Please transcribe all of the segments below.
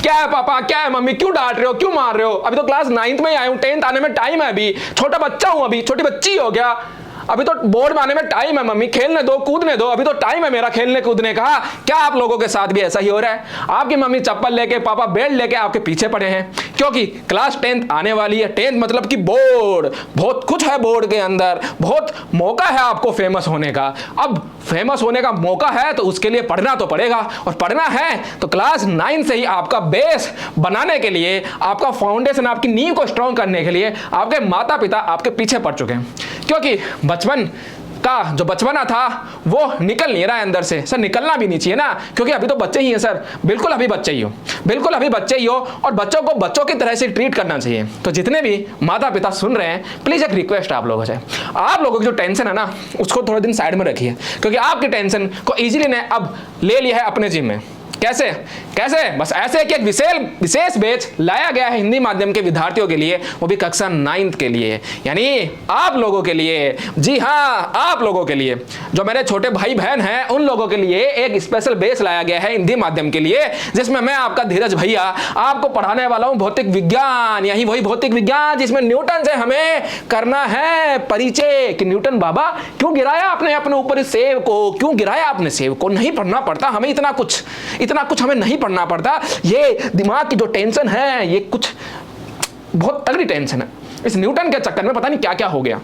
क्या है पापा, क्या है मम्मी, क्यों डांट रहे हो, क्यों मार रहे हो? अभी तो क्लास 9th में ही आया हूँ, 10th आने में टाइम है, अभी छोटा बच्चा हूँ, अभी छोटी बच्ची हो गया, अभी तो बोर्ड में आने में टाइम है मम्मी, खेलने दो, कूदने दो, अभी तो टाइम है मेरा खेलने कूदने का। क्या आप लोगों के साथ भी ऐसा ही हो रहा है? आपकी मम्मी चप्पल लेके, पापा बेल्ट लेके आपके पीछे पड़े हैं, क्योंकि क्लास 10th आने वाली है। 10th मतलब कि बोर्ड, बहुत कुछ है बोर्ड के अंदर, बहुत मौका है आपको फेमस होने का। अब फेमस होने का मौका है तो उसके लिए पढ़ना तो पड़ेगा, और पढ़ना है तो क्लास 9 से ही आपका बेस बनाने के लिए, आपका फाउंडेशन, आपकी नींव को स्ट्रॉन्ग करने के लिए आपके माता पिता आपके पीछे पड़ चुके हैं। क्योंकि बचपन का जो बचपना था वो निकल नहीं रहा है अंदर से। सर निकलना भी नहीं चाहिए ना, क्योंकि अभी तो बच्चे ही हैं सर, बिल्कुल अभी बच्चे ही हो, बिल्कुल अभी बच्चे ही हो, और बच्चों को बच्चों की तरह से ट्रीट करना चाहिए। तो जितने भी माता पिता सुन रहे हैं, प्लीज एक रिक्वेस्ट आप लोगों से, आप लोगों की जो टेंशन है ना उसको थोड़े दिन साइड में रखिए, क्योंकि आपकी टेंशन को इजीली ने अब ले लिया है अपने जिम्मे। कैसे कैसे? बस ऐसे कि एक विशेष बैच लाया गया है हिंदी माध्यम के विद्यार्थियों के लिए, वो भी कक्षा 9th के लिए, यानी आप लोगों के लिए। जी हाँ, आप लोगों के लिए, जो मेरे छोटे भाई बहन हैं उन लोगों के लिए एक स्पेशल बैच लाया गया है हिंदी माध्यम के लिए, जिसमें मैं आपका धीरज भैया आपको पढ़ाने वाला हूं भौतिक विज्ञान, यही वही भौतिक विज्ञान जिसमें न्यूटन से हमें करना है परिचय कि न्यूटन बाबा क्यों गिराया आपने अपने ऊपर इस सेब को, क्यों गिराया आपने सेब को। नहीं पढ़ना पड़ता हमें इतना कुछ हमें नहीं पढ़ना पड़ता। ये दिमाग की जो टेंशन है, ये कुछ बहुत तगड़ी टेंशन है। इस न्यूटन के चक्कर में पता नहीं क्या क्या हो गया।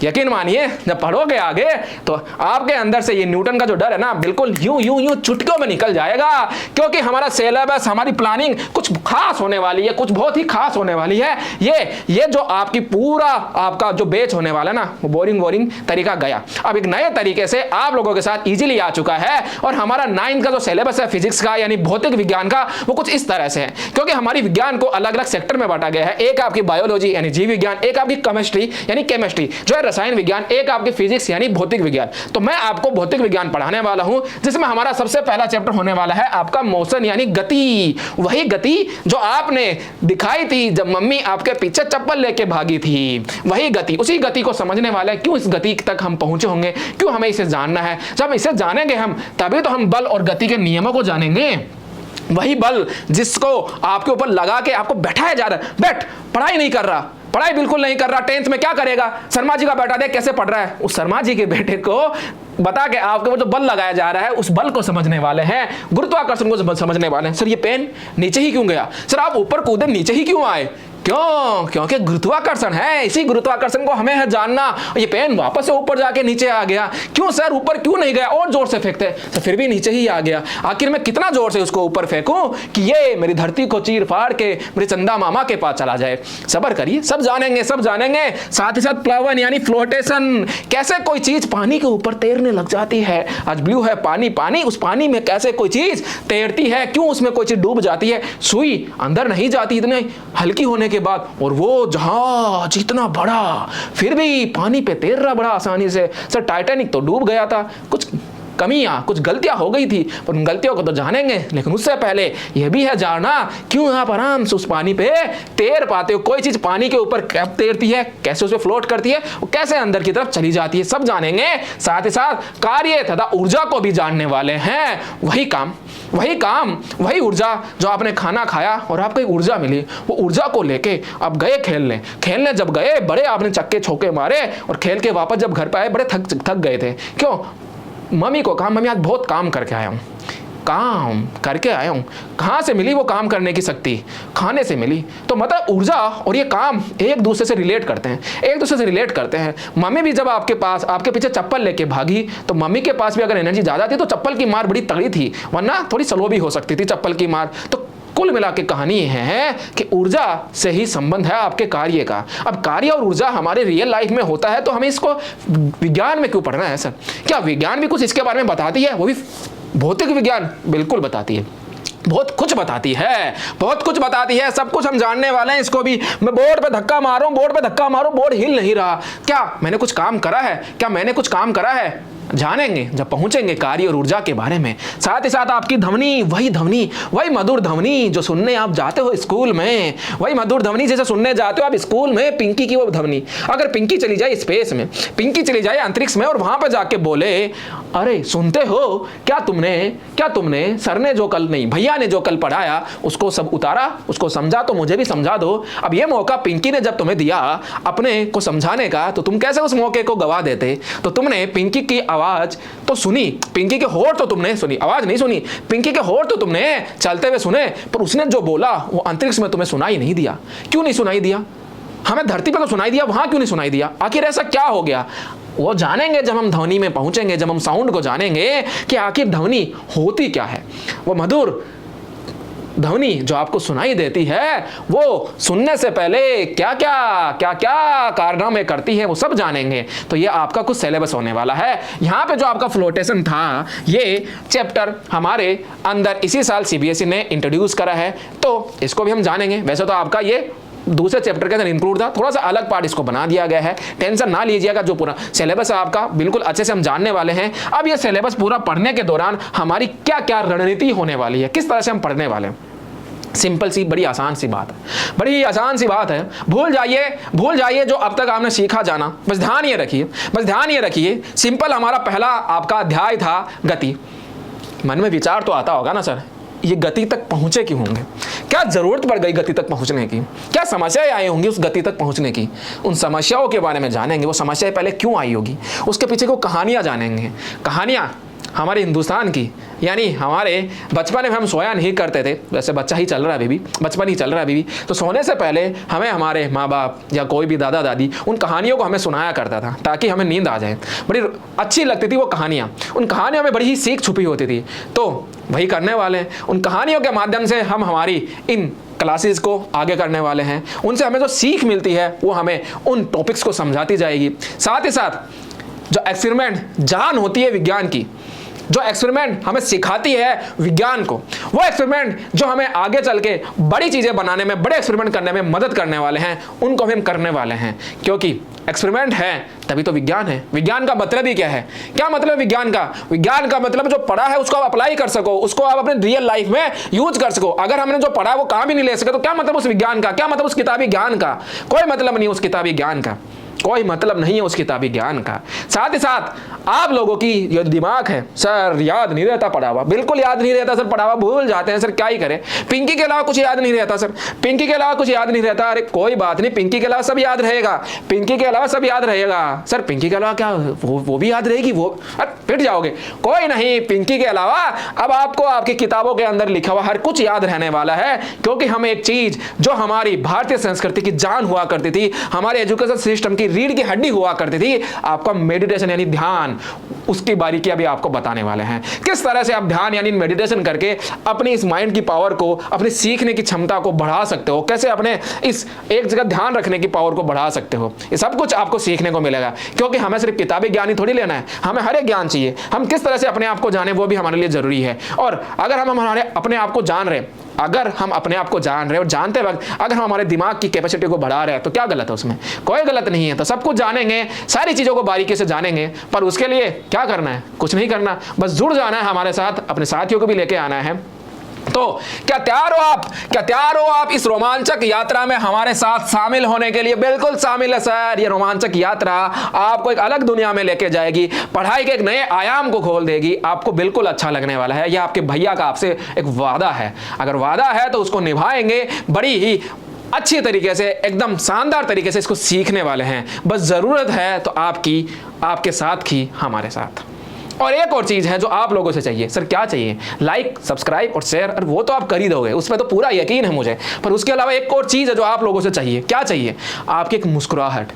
यकीन मानिए जब पढ़ोगे आगे तो आपके अंदर से ये न्यूटन का जो डर है ना, बिल्कुल यूं चुटकियों में निकल जाएगा, क्योंकि हमारा सिलेबस, हमारी प्लानिंग कुछ खास होने वाली है, कुछ बहुत ही खास होने वाली है। ये जो आपकी पूरा आपका जो बैच होने वाला है ना, वो बोरिंग तरीका गया, अब एक नए तरीके से आप लोगों के साथ इजीली आ चुका है। और हमारा 9th का जो सिलेबस है फिजिक्स का यानी भौतिक विज्ञान का, वो कुछ इस तरह से है, क्योंकि हमारी विज्ञान को अलग अलग सेक्टर में बांटा गया है। एक आपकी बायोलॉजी यानी जीव विज्ञान, एक आपकी केमिस्ट्री यानी केमिस्ट्री जो है रसायन विज्ञान, एक आपकी फिजिक्स यानी भौतिक विज्ञान। तो मैं आपको भौतिक विज्ञान पढ़ाने वाला हूं, जिसमें हमारा सबसे पहला चैप्टर होने वाला है आपका मोशन यानी गति। वही गति जो आपने दिखाई थी जब मम्मी आपके पीछे चप्पल लेके भागी थी, वही गति, उसी गति को समझने वाला है। क्यों इस गति तक हम पहुंचे होंगे, क्यों हमें इसे जानना है। जब इसे जानेंगे हम, तभी तो हम बल और गति के नियमों को जानेंगे। वही बल जिसको आपके ऊपर लगा के आपको बैठाया जा रहा है, बैठ, पढ़ाई नहीं कर रहा, पढ़ाई बिल्कुल नहीं कर रहा, 10th में क्या करेगा, शर्मा जी का बेटा देख कैसे पढ़ रहा है, उस शर्मा जी के बेटे को बता के आपके वो जो बल लगाया जा रहा है उस बल को समझने वाले हैं, गुरुत्वाकर्षण को समझने वाले हैं। सर ये पेन नीचे ही क्यों गया, सर आप ऊपर कूदे नीचे ही क्यों आए, क्यों? क्योंकि गुरुत्वाकर्षण है, इसी गुरुत्वाकर्षण को हमें है जानना। ये पेन वापस से ऊपर जाके नीचे आ गया, क्यों सर ऊपर क्यों नहीं गया, और जोर से फेंकते तो फिर भी नीचे ही आ गया। आखिर मैं कितना जोर से उसको ऊपर फेंकूं कि ये मेरी धरती को चीर फाड़ के मेरे चंदा मामा के पास चला जाए। सब्र करिए, सब जानेंगे, सब जानेंगे। साथ ही साथ प्लावन यानी फ्लोटेशन, कैसे कोई चीज पानी के ऊपर तैरने लग जाती है। आज ब्लू है पानी, उस पानी में कैसे कोई चीज तैरती है, क्यों उसमें कोई चीज डूब जाती है, सुई अंदर नहीं जाती इतने हल्की होने के बाद, और वो जहाज इतना बड़ा फिर भी पानी पे तैर रहा बड़ा आसानी से। सर टाइटैनिक तो डूब गया था, कुछ कमियां, कुछ गलतियां हो गई थी, पर उन गलतियों को तो जानेंगे, लेकिन उससे पहले यह भी है जानना क्यों आप आराम से उस पानी पे तैर पाते हो। कोई चीज पानी के ऊपर कब तैरती है, कैसे उसे फ्लोट करती है, वो कैसे अंदर की तरफ चली जाती है, सब जानेंगे। साथ ही साथ कार्य तथा ऊर्जा को भी जानने वाले हैं। वही ऊर्जा जो आपने खाना खाया और आपको एक ऊर्जा मिली, वो ऊर्जा को लेके आप गए खेलने जब गए, बड़े आपने चक्के छोके मारे, और खेल के वापस जब घर पे आए बड़े थक गए थे। क्यों? मम्मी को कहा, मम्मी आज बहुत काम करके आया हूं। कहां से मिली वो काम करने की शक्ति? खाने से मिली। तो मतलब ऊर्जा और ये काम एक दूसरे से रिलेट करते हैं। मम्मी भी जब आपके पास आपके पीछे चप्पल लेके भागी, तो मम्मी के पास भी अगर एनर्जी ज्यादा थी तो चप्पल की मार बड़ी तगड़ी थी, वरना थोड़ी स्लो भी हो सकती थी चप्पल की मार। तो कुल मिला के कहानी है कि ऊर्जा से ही संबंध है आपके कार्य का। अब कार्य और ऊर्जा हमारे रियल लाइफ में होता है, तो हमें इसको विज्ञान में क्यों पढ़ना है सर? क्या विज्ञान भी कुछ इसके बारे में बताती है? वो भी भौतिक विज्ञान बिल्कुल बताती है, बहुत कुछ बताती है, सब कुछ हम जानने वाले हैं। इसको भी मैं बोर्ड पे धक्का मारूं, बोर्ड हिल नहीं रहा। क्या मैंने कुछ काम करा है? जानेंगे जब पहुंचेंगे कार्य और ऊर्जा के बारे में। साथ ही साथ आपकी ध्वनि, वही मधुर ध्वनि जो सुनने आप जाते हो स्कूल में, वही मधुर ध्वनि जैसे सुनने जाते हो आप स्कूल में, पिंकी की वो ध्वनि। अगर पिंकी चली जाए स्पेस में, पिंकी चली जाए अंतरिक्ष में और वहां पर जाके बोले, अरे सुनते हो क्या तुमने सर ने जो कल नहीं भैया ने जो कल पढ़ाया उसको सब उतारा, उसको समझा, तो मुझे भी समझा दो। अब ये मौका पिंकी ने जब तुम्हें दिया अपने को समझाने का, तो तुम कैसे उस मौके को गवा देते? तो तुमने पिंकी की आवाज तो सुनी, पिंकी के होठ तो तुमने सुनी, आवाज नहीं सुनी, पिंकी के होठ तो तुमने चलते हुए सुने, पर उसने जो बोला वो अंतरिक्ष में तुम्हें सुनाई नहीं दिया। क्यों नहीं सुनाई दिया? हमें धरती पर तो सुनाई दिया, वहां क्यों नहीं सुनाई दिया? आखिर ऐसा क्या हो गया? वो जानेंगे जब हम ध्वनि में पहुंचेंगे, जब हम साउंड को जानेंगे कि आखिर ध्वनि होती क्या है। वो मधुर ध्वनि जो आपको सुनाई देती है, वो सुनने से पहले क्या क्या कारनामे करती है, वो सब जानेंगे। तो ये आपका कुछ सिलेबस होने वाला है। यहाँ पे जो आपका फ्लोटेशन था, ये चैप्टर हमारे अंदर इसी साल सीबीएसई ने इंट्रोड्यूस करा है, तो इसको भी हम जानेंगे। वैसे तो आपका ये दूसरे चैप्टर के अंदर इंक्लूड था, थोड़ा सा अलग पार्ट इसको बना दिया गया है, टेंशन ना लीजिएगा। जो पूरा सिलेबस है आपका बिल्कुल अच्छे से हम जानने वाले हैं। अब ये सिलेबस पूरा पढ़ने के दौरान हमारी क्या क्या रणनीति होने वाली है, किस तरह से हम पढ़ने वाले हैं, सिंपल सी बड़ी आसान सी बात है, बड़ी आसान सी बात है। भूल जाइए जो अब तक आपने सीखा जाना, बस ध्यान ये रखिए। सिंपल हमारा पहला आपका अध्याय था गति। मन में विचार तो आता होगा ना सर, ये गति तक पहुंचे क्यों होंगे, क्या जरूरत पड़ गई गति तक पहुंचने की, क्या समस्याएं आई होंगी उस गति तक पहुंचने की। उन समस्याओं के बारे में जानेंगे, वो समस्याएं पहले क्यों आई होगी, उसके पीछे को कहानियां जानेंगे। कहानियां हमारे हिंदुस्तान की, यानी हमारे बचपन में हम सोया नहीं करते थे, वैसे बच्चा ही चल रहा है अभी भी, बचपन ही चल रहा है अभी भी, तो सोने से पहले हमें हमारे माँ बाप या कोई भी दादा दादी उन कहानियों को हमें सुनाया करता था ताकि हमें नींद आ जाए। बड़ी अच्छी लगती थी वो कहानियाँ, उन कहानियों में बड़ी ही सीख छुपी होती थी। तो वही करने वाले हैं, उन कहानियों के माध्यम से हम हमारी इन क्लासेस को आगे करने वाले हैं। उनसे हमें जो सीख मिलती है वो हमें उन टॉपिक्स को समझाती जाएगी। साथ ही साथ जो एक्सपेरिमेंट जान होती है विज्ञान की, जो एक्सपेरिमेंट हमें सिखाती है विज्ञान को, वो एक्सपेरिमेंट जो हमें आगे चल के बड़ी चीज़ें बनाने में, बड़े एक्सपेरिमेंट करने में मदद करने वाले हैं, उनको हम करने वाले हैं। क्योंकि एक्सपेरिमेंट है तभी तो विज्ञान है। विज्ञान का मतलब ही क्या है? क्या मतलब विज्ञान का? विज्ञान का मतलब जो पढ़ा है उसको आप अप्लाई कर सको, उसको आप अपने रियल लाइफ में यूज कर सको। अगर हमने जो पढ़ा वो काम भी नहीं ले सके तो क्या मतलब उस विज्ञान का, क्या मतलब उस किताबी ज्ञान का? कोई मतलब नहीं उस किताबी ज्ञान का, कोई मतलब नहीं है उस किताबी ज्ञान का। साथ ही साथ आप लोगों की जो दिमाग है, सर याद नहीं रहता पढ़ा हुआ, बिल्कुल याद नहीं रहता सर, पढ़ा हुआ भूल जाते हैं सर, क्या ही करें। पिंकी के अलावा कुछ याद नहीं रहता सर, पिंकी के अलावा कुछ याद नहीं रहता। अरे कोई बात नहीं, पिंकी के अलावा सब याद रहेगा, पिंकी के अलावा सब याद रहेगा सर, पिंकी के अलावा क्या वो भी याद रहेगी, वो पिट जाओगे। कोई नहीं, पिंकी के अलावा अब आपको आपकी किताबों के अंदर लिखा हुआ हर कुछ याद रहने वाला है। क्योंकि हम एक चीज जो हमारी भारतीय संस्कृति की जान हुआ करती थी, हमारे एजुकेशन सिस्टम की रीढ़ की हड्डी हुआ करती थी, आपका मेडिटेशन यानी ध्यान, उसकी बारीकी अभी आपको बताने वाले हैं। किस तरह से आप ध्यान यानी मेडिटेशन करके अपनी इस माइंड की पावर को, अपनी सीखने की क्षमता को बढ़ा सकते हो, कैसे अपने इस एक जगह ध्यान रखने की पावर को बढ़ा सकते हो, ये सब कुछ आपको सीखने को मिलेगा। क्योंकि हमें सिर्फ किताबी ज्ञान ही थोड़ी लेना है, हमें हर एक ज्ञान चाहिए। हम किस तरह से अपने आप को जाने वो भी हमारे लिए जरूरी है। और अगर हम हमारे अपने आप को जान रहे, अगर हम अपने आप को जान रहे हैं और जानते वक्त अगर हम हमारे दिमाग की कैपेसिटी को बढ़ा रहे हैं तो क्या गलत है उसमें? कोई गलत नहीं है। तो सब कुछ जानेंगे, सारी चीज़ों को बारीकी से जानेंगे, पर उसके लिए क्या करना है? कुछ नहीं करना, बस जुड़ जाना है हमारे साथ, अपने साथियों को भी लेके आना है। तो क्या तैयार हो आप इस रोमांचक यात्रा में हमारे साथ शामिल होने के लिए? बिल्कुल शामिल है सर। ये रोमांचक यात्रा आपको एक अलग दुनिया में लेके जाएगी, पढ़ाई के एक नए आयाम को खोल देगी, आपको बिल्कुल अच्छा लगने वाला है। यह आपके भैया का आपसे एक वादा है, अगर वादा है तो उसको निभाएंगे बड़ी ही अच्छी तरीके से, एकदम शानदार तरीके से इसको सीखने वाले हैं। बस जरूरत है तो आपके साथ की हमारे साथ। और एक और चीज़ है जो आप लोगों से चाहिए। सर क्या चाहिए? लाइक, सब्सक्राइब और शेयर, और वो तो आप कर ही दोगे, उसमें तो पूरा यकीन है मुझे। पर उसके अलावा एक और चीज़ है जो आप लोगों से चाहिए। क्या चाहिए? आपकी एक मुस्कुराहट।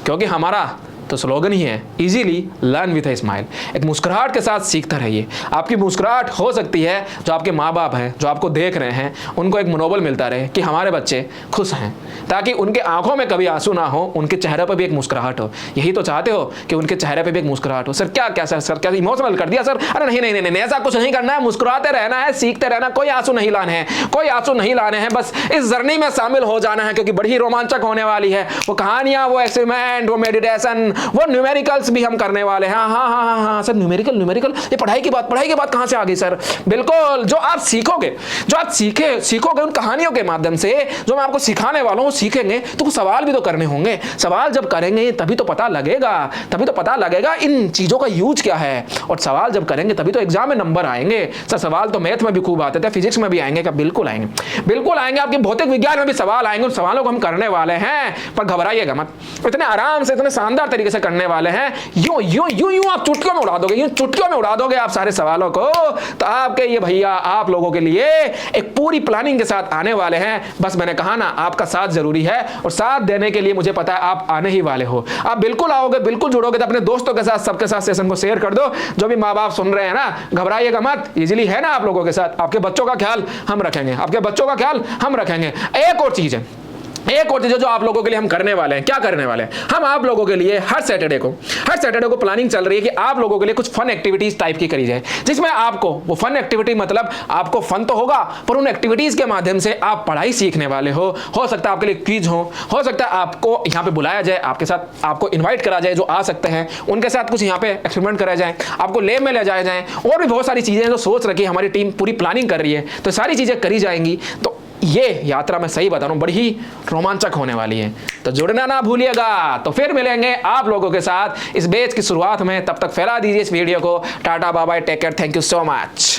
क्योंकि हमारा तो स्लोगन ही है, easily learn with a smile. एक मुस्कुराहट के साथ सीखता रहिए। आपकी मुस्कुराहट हो सकती है जो आपके माँ बाप हैं, जो आपको देख रहे हैं, उनको एक मनोबल मिलता रहे कि हमारे बच्चे खुश हैं, ताकि उनके आंखों में कभी आंसू ना हो, उनके चेहरे पर भी एक मुस्कुराहट हो। यही तो चाहते हो कि उनके चेहरे पर भी एक मुस्कुराहट हो। सर क्या क्या इमोशनल कर दिया सर? अरे नहीं, ऐसा कुछ नहीं करना है, मुस्कुराते रहना है, सीखते रहना, कोई आंसू नहीं लाने हैं, कोई आंसू नहीं लाने हैं, बस इस जर्नी में शामिल हो जाना है। क्योंकि बड़ी रोमांचक होने वाली है। वो कहानियां, वो एक्सपेरिमेंट, वो मेडिटेशन, वो न्यूमेरिकल्स भी हम करने वाले हैं। हाँ सर, न्यूमेरिकल ये पढ़ाई की बात कहाँ से आ गई सर? बिल्कुल, जो आप सीखोगे, जो आप सीखोगे उन कहानियों के माध्यम से, जो मैं आपको सिखाने वाला हूँ, सीखेंगे तो कुछ सवाल भी तो करने होंगे। सवाल जब करेंगे तभी तो पता लगेगा इन चीजों का यूज क्या है, और सवाल जब करेंगे तभी तो एग्जाम में नंबर आएंगे। सर सवाल तो मैथ में भी खूब आते थे, फिजिक्स में भी आएंगे क्या? बिल्कुल आएंगे, आपके भौतिक विज्ञान में भी सवाल आएंगे। उन सवालों को हम करने वाले हैं, पर घबराइएगा मत, इतने आराम से, इतने शानदार तरीके से करने वाले हैं। यूं आप चुटकियों में उड़ा दोगे आप सारे सवालों को। तो आपके ये भैया आप लोगों के लिए एक पूरी प्लानिंग के साथ आने वाले हैं। बस मैंने कहा ना, आपका साथ जरूरी है, और साथ देने के लिए मुझे पता है आप आने ही वाले हो। आप बिल्कुल आओगे, बिल्कुल जुड़ोगे, तो अपने दोस्तों के साथ, सबके साथ सेशन को शेयर कर दो। जो भी माँ बाप सुन रहे हैं ना, घबराइएगा मत, इजीली है ना आप लोगों के साथ। आपके बच्चों का ख्याल हम रखेंगे। एक और चीज है जो आप लोगों के लिए हम करने वाले हैं। क्या करने वाले हैं हम? आप लोगों के लिए हर सैटरडे को प्लानिंग चल रही है कि आप लोगों के लिए कुछ फन एक्टिविटीज टाइप की करी जाए, जिसमें आपको वो फन एक्टिविटी, मतलब आपको फन तो होगा, पर उन एक्टिविटीज के माध्यम से आप पढ़ाई सीखने वाले हो सकता है आपके लिए क्विज हो सकता है आपको यहाँ पे बुलाया जाए, आपके साथ आपको इन्वाइट करा जाए, जो आ सकते हैं उनके साथ कुछ यहाँ पे एक्सपेरिमेंट करा जाए, आपको लैब में ले जाया जाए, और भी बहुत सारी चीजें जो सोच रखी है हमारी टीम, पूरी प्लानिंग कर रही है, तो सारी चीजें करी जाएंगी। तो ये यात्रा मैं सही बता रहा हूं, बड़ी ही रोमांचक होने वाली है, तो जुड़ना ना भूलिएगा। तो फिर मिलेंगे आप लोगों के साथ इस बैच की शुरुआत में। तब तक फैला दीजिए इस वीडियो को। Tata bye bye, take care, thank you so much.